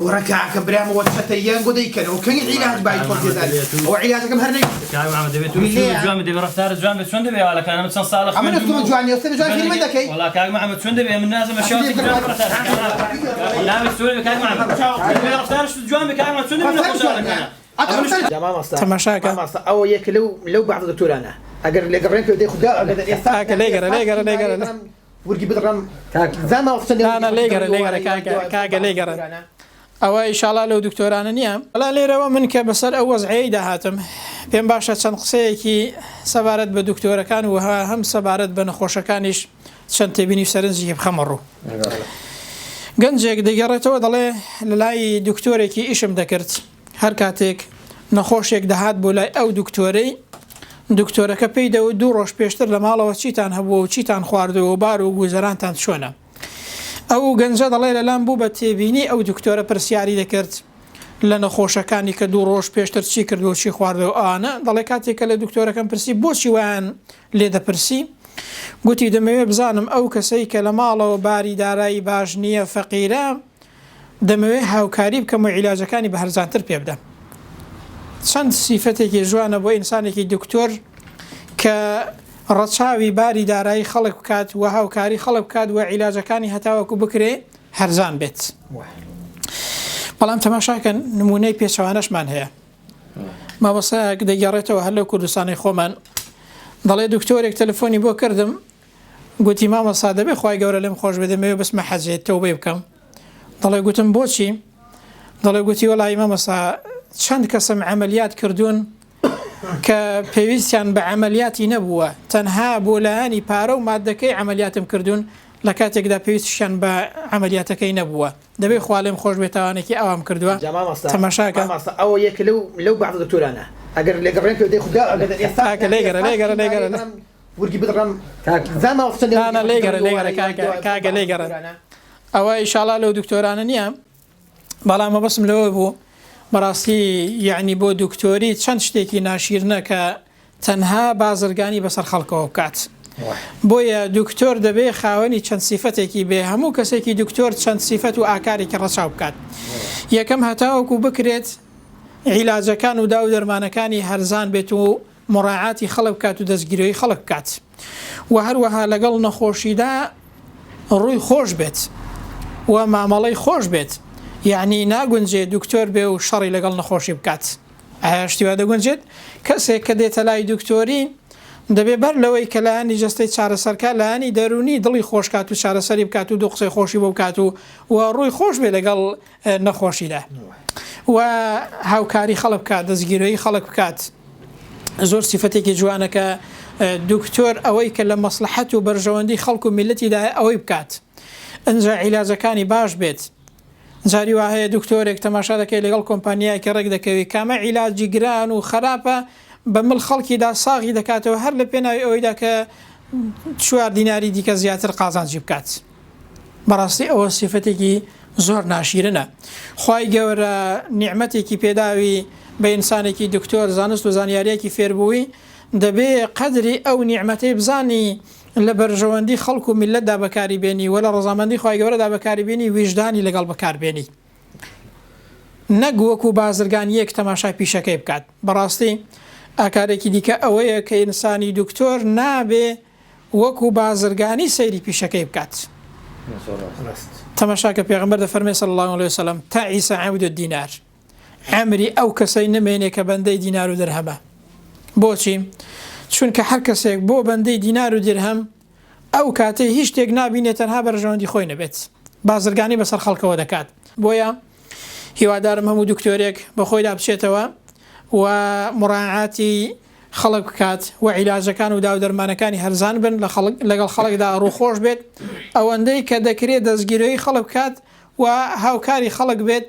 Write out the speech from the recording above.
وركعك برام وشتيان قديك وكان علاج باي فرد ذلك وعلاجك مهرني كاي محمد دبي تقول جوان دبي رفتار جوان بس شون دبي ولا كان مثلا صالح عمل نفسه جوان يستبي جوان في مدك والله كاي محمد شون دبي من لازم اشياء لا بتسوي كاي محمد دبي رفتار شو جوان كاي محمد شون دبي تمام تماشاك او يك لو بعض الدكتور انا اقر اللي قبرين كده خدا اقدر يستاك ليقرا ورجي بدرم زي ما وصلنا انا ليقرا كاك ليقرا او ان شاء الله لو دكتور انا نيام لا ليرا منك بسر او وضعي دهاتم بين باشا چەند قسەیەکی سەبارەت بە دکتۆرەکان و هەم سەبارەت بە نەخۆشەکانیش چەند تێبینی سەرنجی بخەمەڕوو گەنجێک دەگەڕێتەوە دەڵێ لە لای دکتۆرێکی ئیشم دەکرد هەر کاتێک نەخۆشێک دەهات بۆ لای ئەو دکتۆرەی دکتۆرەکە پێی دەوت 2 ڕۆژ پێشتر لە ماڵەوە چیتان هەبووە و چیتان خواردەوە بار و گوزەرانتان چۆنە ئەو گەنجە دەڵێ لەلام بوو بە تێبینی ئەو دکتۆرە پرسیاری دەکرد لە نەخۆشەکانی کە 2 ڕۆژ پێشتر چی کردو و چی خواردەوە ئانە دەڵێ کاتێکە لە دکتۆرەکەم پرسی بۆچی وایان لێ دەپرسی گوتی دەمەوێت بزانم ئەو کەسەی کە لە ماڵەوە باری دارایی باش نییە فەقیرە دەمەوێت هاوکاری بکەم و عیلاجەکانی بە هەرزانتر پێ بدەم چەند سیفەتێکی جوانە بۆ ئینسانێکی دکتۆر کە ڕەچاوی باری دارایی خەڵک بکات و هاوکاری خەڵک بکات و عیلاجەکانی هەتاوەکو بکرێ هەرزان بێت بەڵام تەماشاکە نمونەی پێچەوانەشمان هەیە مامۆستایەک دەگەڕێتەوە هەر لەو کوردستانی خۆمان دەڵێ دکتۆرێک تەلەفۆنی بۆ کردم گوتی مامۆستا دەبێ خوای گەورە لێم خۆش بێ دەمەوێت بەسمە حەجێت تەوبەی بکەم دەڵێ گوتم بۆچی دەڵێ گوتی وەڵی مامۆستا چەند کەسم عەمەلیات کردوون کە پێویستیان بە عەمەلیاتی نەبووە تەنها بۆ لایەنی پارە و مادەکەی عەمەلیاتم کردوون لە کاتێکدا پێویستیان بە عەمەلیاتەکەی نەبووە دەبێ خوا لێم خۆش بێتەوانێکی ئەوام کردووە تەماشاکە او يك لو بعض الدكتور انا اقر اللي قبرين كده خدا اقدر يستاك ليقرا ورجي بدرم زي ما وصلنا انا ليقرا كاك ليقرا او ان شاء الله لو دكتورانە نییە بەڵام بەسم لەوە بوو بەڕاستی یعنی بۆ دکتۆری چەند شتێکی ناشیرنە کە تەنها بازرگانی بەسەر خەڵکەوە بکات بۆیە دکتۆر دەبێ خاوەنی چەند سیفەتێکی بێ هەموو کەسێکی دکتۆر چەند سیفەت و ئاکارێکی ڕەچاو بکات یەکەم هەتاوەکو بکرێت عیلاجەکان و دا و دەرمانەکانی هەرزان بێت و مڕاعاتی خەڵک بکات و دەستگیرۆی خەڵک بکات و هەروەها لەگەڵ نەخۆشیدا ڕووی خۆش بێت و مامەڵەی خۆش بێت یعنی ناگونجێت دکتۆر بێ و شەڕی لەگەڵ نەخۆشی بکات ئایا شتیوا دەگونجێت کەسێک کە دێتە لای دکتۆری دەبێ بەر لەوەی کە لایەنی جەستەی چارەسەرکە لایەنی دەرونی دڵی خۆشکات و چارەسەری بکات و دو قسەی خۆشی بۆ بکات و ڕووی خۆش بێ لەگەڵ نەخۆشیدا و هاوکاری خەڵک بکات دەستگیرۆی خەڵک بکات زۆر سیفەتێکی جوانەکە دکتۆر ئەوەی کە لە مەسلحەت و بەرژەوەندی خەڵک و میلەتیدا ئەوەی بکات ئەنجا عیلاجەکانی باش بێت جاری وهەیە دکتۆرێک تەماشا دەکەی لەگەڵ کۆمپانیایەکی ڕێک دەکەوی کامە عیلاجی گران و خراپە بە مڵ خەڵکیدا ساغی دەکاتەوە هەر لە پێناوی ئەوەیدا کە 4 دیناری دیکە زیاتر قازانجی بکات بەڕاستی ئەوە سیفەتێکی زۆر ناشیرنە خوای گەورە نیعمەتێکی پێداوی بە ئینسانێکی دکتۆر زانست و زانیاریەکی فێربووی دەبێ قەدری ئەو نیعمەتەی بزانی لە بەرژەوەندی خەڵک و میلەتدا بەکاری بێنی و لە ڕەزامەندی خوای گەورەدا بەکاری بێنی ویژدانی لەگەڵ بەکاربێنی نەک وەکو بازرگانیەک تەماشای پیشەکەی بکات بەڕاستی ئاکارێکی دیکە ئەوەیە کە ئینسانی دکتۆر نابێ وەکو بازرگانی سەیری پیشەکەی بکات تەماشاکە پێغەمبەر دەفەرمێ صلی الله علیه وسلم تعیس عبد الدینار عەمری ئەو کەسەی نمێنێ کە بەندەی دینار و درهەمە بۆچی چونکە هەر کەسێک بۆ بەندەی دینار و درهەم ئەو کاتەی هیچ شتێک نابینێت تەنها بەرژەوەندی خۆی نەبێت بازرگانی بەسەر خەڵکەوە دەکات بۆیە هیوادارم هەموو دکتۆرێک بە خۆیدا بچێتەوە و مڕاعاتی خەڵک بکات و عیلاجەکان و دا و دەرمانەکانی هەرزان بن لەگەڵ خەڵکدا ڕووخۆش بێت ئەوەندەی کە دەکرێت دەستگیرۆی خەڵک بکات و هاوکاری خەڵک بێت